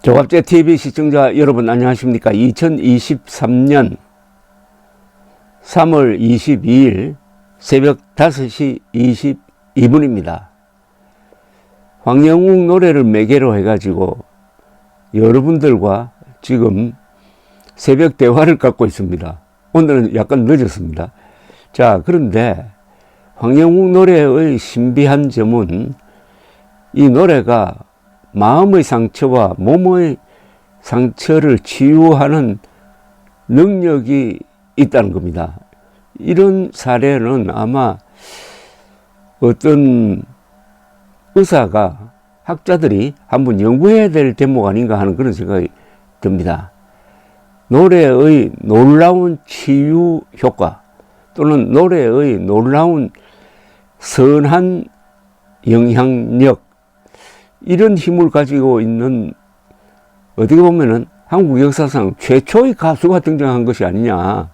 조갑제 TV 시청자 여러분 안녕하십니까? 2023년 3월 22일 새벽 5시 22분입니다. 황영욱 노래를 매개로 해가지고 여러분들과 지금 새벽 대화를 갖고 있습니다. 오늘은 약간 늦었습니다. 자, 그런데 황영욱 노래의 신비한 점은 이 노래가 마음의 상처와 몸의 상처를 치유하는 능력이 있다는 겁니다. 이런 사례는 아마 어떤 의사가, 학자들이 한번 연구해야 될 대목 아닌가 하는 그런 생각이 듭니다. 노래의 놀라운 치유 효과 또는 노래의 놀라운 선한 영향력, 이런 힘을 가지고 있는, 어떻게 보면은 한국 역사상 최초의 가수가 등장한 것이 아니냐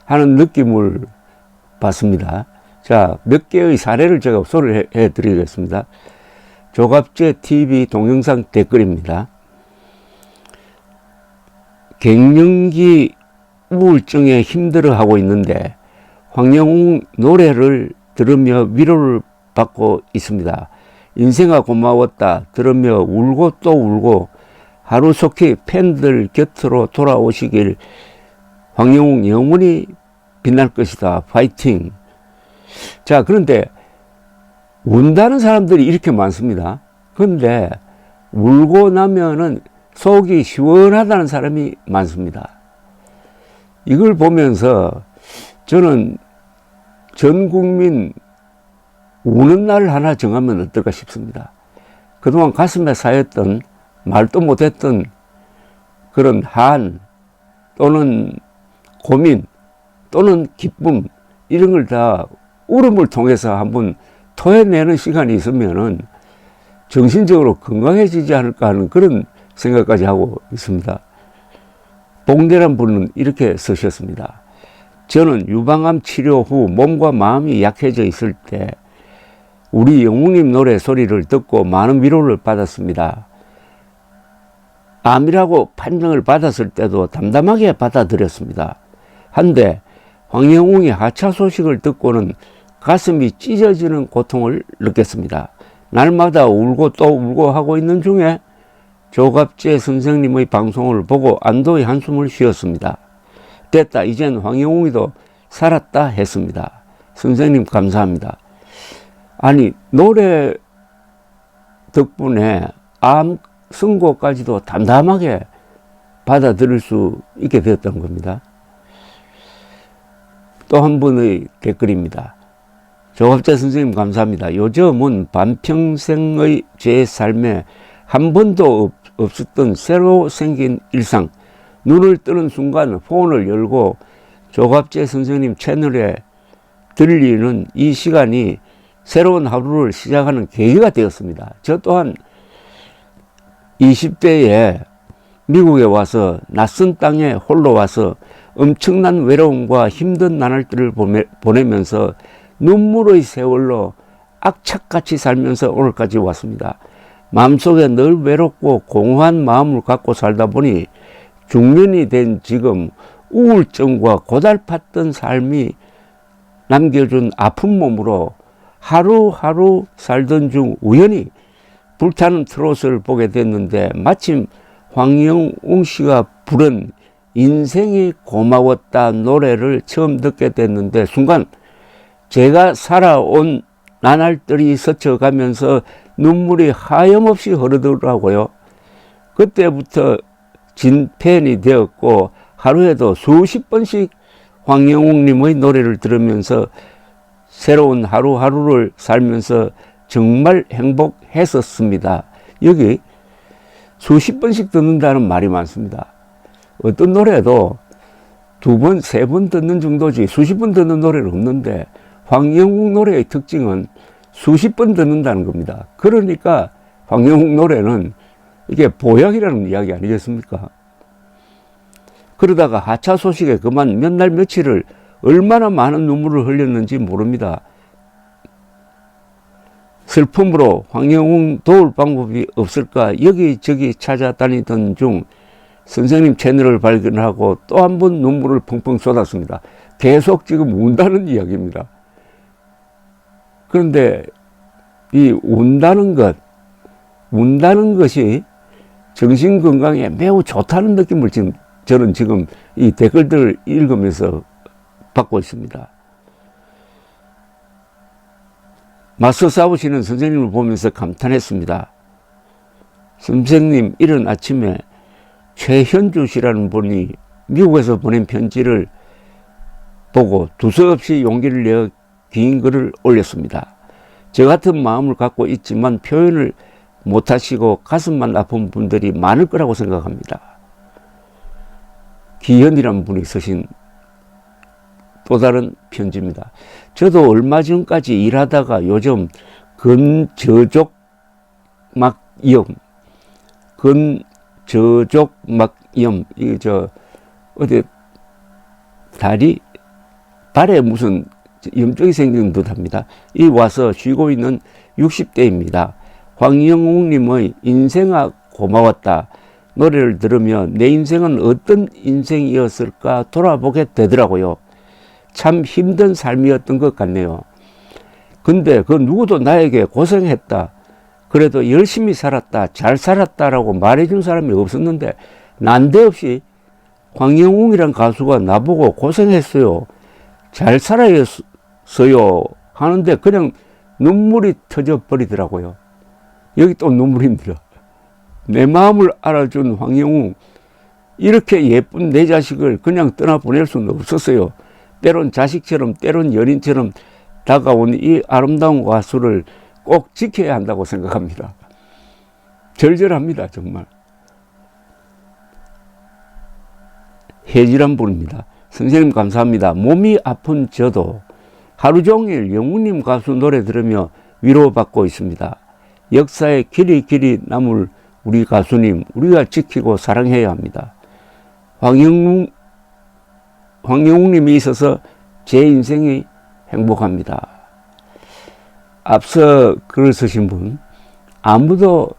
하는 느낌을 받습니다. 자, 몇 개의 사례를 제가 소개를 해드리겠습니다. 조갑제 TV 동영상 댓글입니다. 갱년기 우울증에 힘들어하고 있는데 황영욱 노래를 들으며 위로를 받고 있습니다. 인생아 고마웠다 들으며 울고 또 울고 하루속히 팬들 곁으로 돌아오시길, 황영욱 영원히 빛날 것이다. 파이팅. 자, 그런데 운다는 사람들이 이렇게 많습니다. 그런데 울고 나면은 속이 시원하다는 사람이 많습니다. 이걸 보면서 저는 전 국민 우는 날 하나 정하면 어떨까 싶습니다. 그동안 가슴에 쌓였던, 말도 못했던 그런 한 또는 고민 또는 기쁨, 이런 걸 다 울음을 통해서 한번 토해내는 시간이 있으면은 정신적으로 건강해지지 않을까 하는 그런 생각까지 하고 있습니다. 봉대란 분은 이렇게 쓰셨습니다. 저는 유방암 치료 후 몸과 마음이 약해져 있을 때 우리 영웅님 노래 소리를 듣고 많은 위로를 받았습니다. 암이라고 판정을 받았을 때도 담담하게 받아들였습니다. 한데 황영웅의 하차 소식을 듣고는 가슴이 찢어지는 고통을 느꼈습니다. 날마다 울고 또 울고 하고 있는 중에 조갑제 선생님의 방송을 보고 안도의 한숨을 쉬었습니다. 됐다, 이젠 황영웅이도 살았다 했습니다. 선생님 감사합니다. 아니, 노래 덕분에 암 선고까지도 담담하게 받아들일 수 있게 되었던 겁니다. 또 한 분의 댓글입니다. 조갑제 선생님 감사합니다. 요즘은 반평생의 제 삶에 한 번도 없었던 새로 생긴 일상, 눈을 뜨는 순간 폰을 열고 조갑제 선생님 채널에 들리는 이 시간이 새로운 하루를 시작하는 계기가 되었습니다. 저 또한 20대에 미국에 와서 낯선 땅에 홀로 와서 엄청난 외로움과 힘든 나날들을 보내면서 눈물의 세월로 악착같이 살면서 오늘까지 왔습니다. 마음속에 늘 외롭고 공허한 마음을 갖고 살다 보니 중년이 된 지금 우울증과 고달팠던 삶이 남겨준 아픈 몸으로 하루하루 살던 중 우연히 불타는 트롯을 보게 됐는데 마침 황영웅 씨가 부른 인생이 고마웠다 노래를 처음 듣게 됐는데 순간 제가 살아온 나날들이 스쳐가면서 눈물이 하염없이 흐르더라고요. 그때부터 진팬이 되었고 하루에도 수십 번씩 황영웅님의 노래를 들으면서 새로운 하루하루를 살면서 정말 행복했었습니다. 여기 수십 번씩 듣는다는 말이 많습니다. 어떤 노래도 두 번, 세 번 듣는 정도지 수십 번 듣는 노래는 없는데 황영욱 노래의 특징은 수십 번 듣는다는 겁니다. 그러니까 황영욱 노래는 이게 보약이라는 이야기 아니겠습니까? 그러다가 하차 소식에 그만 몇 날 며칠을 얼마나 많은 눈물을 흘렸는지 모릅니다. 슬픔으로 황영웅 도울 방법이 없을까 여기저기 찾아다니던 중 선생님 채널을 발견하고 또 한 번 눈물을 펑펑 쏟았습니다. 계속 지금 운다는 이야기입니다. 그런데 이 운다는 것이 정신건강에 매우 좋다는 느낌을 저는 지금 이 댓글들을 읽으면서 받고 있습니다. 맞서 싸우시는 선생님을 보면서 감탄했습니다. 선생님, 이른 아침에 최현주 씨라는 분이 미국에서 보낸 편지를 보고 두서없이 용기를 내어 긴 글을 올렸습니다. 저 같은 마음을 갖고 있지만 표현을 못하시고 가슴만 아픈 분들이 많을 거라고 생각합니다. 기현이라는 분이 쓰신 또 다른 편지입니다. 저도 얼마 전까지 일하다가 요즘 근저족막염, 어디 발에 무슨 염증이 생긴 듯 합니다. 이 와서 쉬고 있는 60대입니다. 황영웅님의 인생아 고마웠다 노래를 들으며 내 인생은 어떤 인생이었을까 돌아보게 되더라고요. 참 힘든 삶이었던 것 같네요. 근데 그 누구도 나에게 고생했다, 그래도 열심히 살았다, 잘 살았다라고 말해준 사람이 없었는데 난데없이 황영웅이란 가수가 나보고 고생했어요, 잘 살아였어요 하는데 그냥 눈물이 터져버리더라고요. 여기 또 눈물이 들어. 내 마음을 알아준 황영웅, 이렇게 예쁜 내 자식을 그냥 떠나보낼 수는 없었어요. 때론 자식처럼 때론 연인처럼 다가온 이 아름다운 가수를 꼭 지켜야 한다고 생각합니다. 절절합니다, 정말. 혜지란 분입니다. 선생님 감사합니다. 몸이 아픈 저도 하루 종일 영웅님 가수 노래 들으며 위로받고 있습니다. 역사에 길이 남을 우리 가수님, 우리가 지키고 사랑해야 합니다. 황영웅님이 있어서 제 인생이 행복합니다. 앞서 글을 쓰신 분, 아무도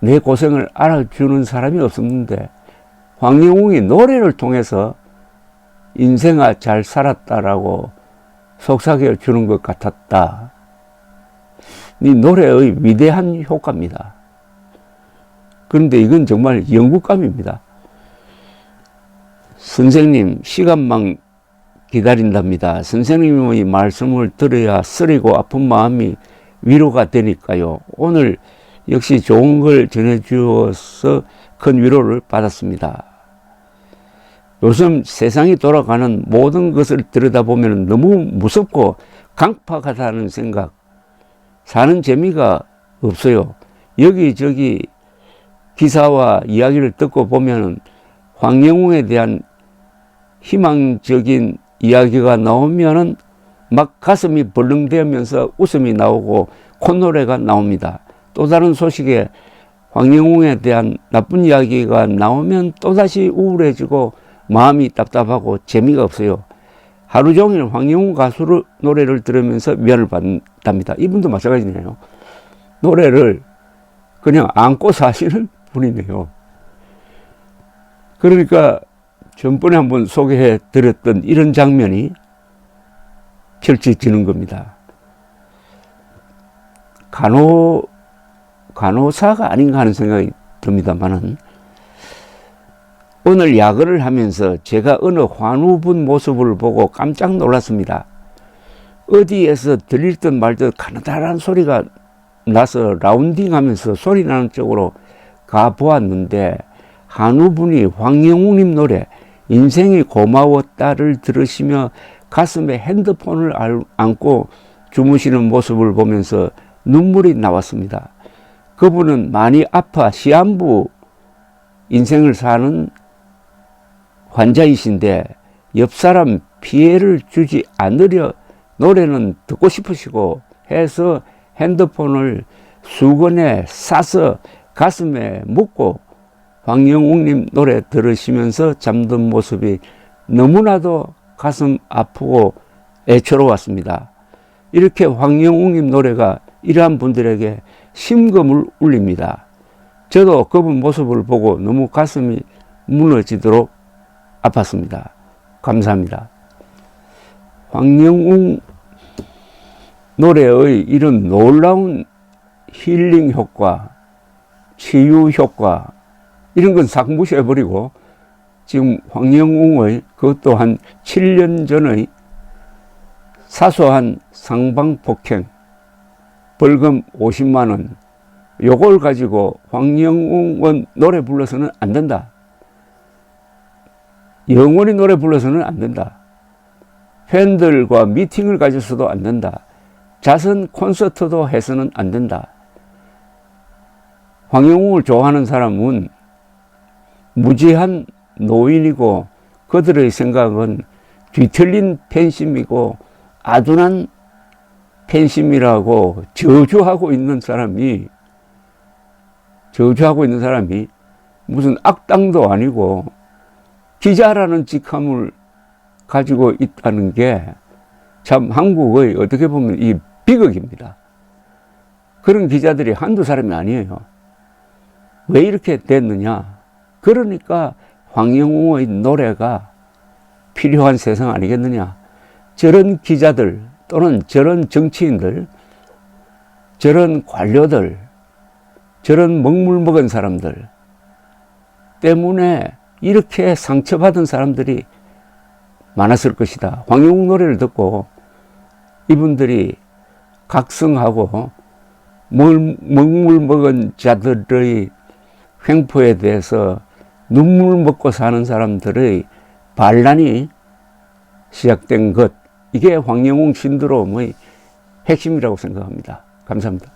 내 고생을 알아주는 사람이 없었는데 황영웅이 노래를 통해서 인생아 잘 살았다라고 속삭여 주는 것 같았다. 이 노래의 위대한 효과입니다. 그런데 이건 정말 영국감입니다. 선생님, 시간만 기다린답니다. 선생님의 말씀을 들어야 쓰리고 아픈 마음이 위로가 되니까요. 오늘 역시 좋은 걸 전해주어서 큰 위로를 받았습니다. 요즘 세상이 돌아가는 모든 것을 들여다보면 너무 무섭고 강팍하다는 생각, 사는 재미가 없어요. 여기저기 기사와 이야기를 듣고 보면 황영웅에 대한 희망적인 이야기가 나오면은 막 가슴이 벌렁대면서 웃음이 나오고 콧노래가 나옵니다. 또 다른 소식에 황영웅에 대한 나쁜 이야기가 나오면 또다시 우울해지고 마음이 답답하고 재미가 없어요. 하루 종일 황영웅 가수 노래를 들으면서 위안을 받답니다. 이분도 마찬가지네요. 노래를 그냥 안고 사시는 분이네요. 그러니까 전번에 한번 소개해 드렸던 이런 장면이 펼쳐지는 겁니다. 간호사가 아닌가 하는 생각이 듭니다만은, 오늘 야근을 하면서 제가 어느 환우분 모습을 보고 깜짝 놀랐습니다. 어디에서 들릴 듯 말 듯 가느다란 소리가 나서 라운딩 하면서 소리 나는 쪽으로 가보았는데, 한우분이 황영웅님 노래 인생이 고마웠다를 들으시며 가슴에 핸드폰을 안고 주무시는 모습을 보면서 눈물이 나왔습니다. 그분은 많이 아파 시한부 인생을 사는 환자이신데 옆 사람 피해를 주지 않으려 노래는 듣고 싶으시고 해서 핸드폰을 수건에 싸서 가슴에 묻고 황영웅님 노래 들으시면서 잠든 모습이 너무나도 가슴 아프고 애처로웠습니다. 이렇게 황영웅님 노래가 이러한 분들에게 심금을 울립니다. 저도 그분 모습을 보고 너무 가슴이 무너지도록 아팠습니다. 감사합니다. 황영웅 노래의 이런 놀라운 힐링 효과, 치유 효과, 이런 건 싹 무시해버리고 지금 황영웅의 그것도 한 7년 전의 사소한 상방폭행, 벌금 50만 원, 요걸 가지고 황영웅은 노래 불러서는 안 된다. 영원히 노래 불러서는 안 된다. 팬들과 미팅을 가져서도 안 된다. 자선 콘서트도 해서는 안 된다. 황영웅을 좋아하는 사람은 무지한 노인이고 그들의 생각은 뒤틀린 팬심이고 아둔한 팬심이라고 저주하고 있는 사람이 무슨 악당도 아니고 기자라는 직함을 가지고 있다는 게 참 한국의 어떻게 보면 이 비극입니다. 그런 기자들이 한두 사람이 아니에요. 왜 이렇게 됐느냐? 그러니까 황영웅의 노래가 필요한 세상 아니겠느냐? 저런 기자들 또는 저런 정치인들, 저런 관료들, 저런 먹물먹은 사람들 때문에 이렇게 상처받은 사람들이 많았을 것이다. 황영웅 노래를 듣고 이분들이 각성하고 먹물먹은 자들의 횡포에 대해서 눈물 먹고 사는 사람들의 반란이 시작된 것, 이게 황영웅 신드롬의 핵심이라고 생각합니다. 감사합니다.